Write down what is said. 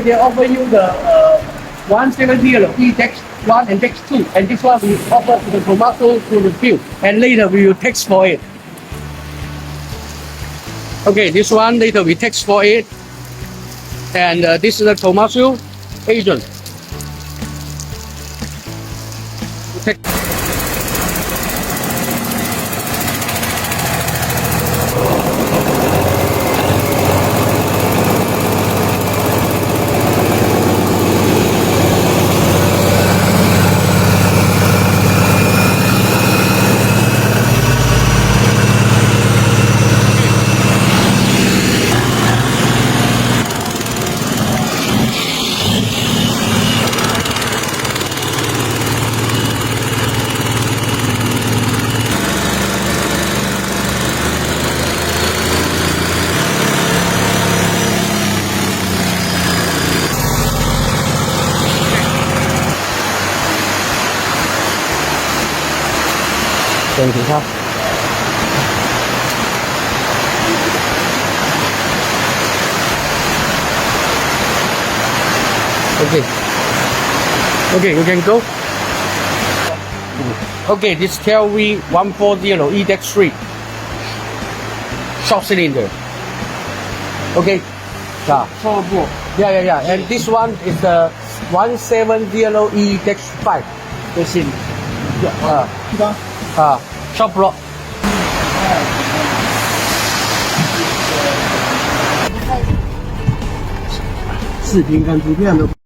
video, they offer you the 170 E-Dex1 and Dex2, and this one we offer to the komatsu to review, and later we will text for it. Okay, this one later we text for it, and this is the komatsu agent. Thank you, sir. Okay. Okay, you can go. Okay, this KLV140 E-Dex3 short cylinder. Okay. Yeah. And this one is the 170 E-Dex5. Shop block. 视频跟图片的。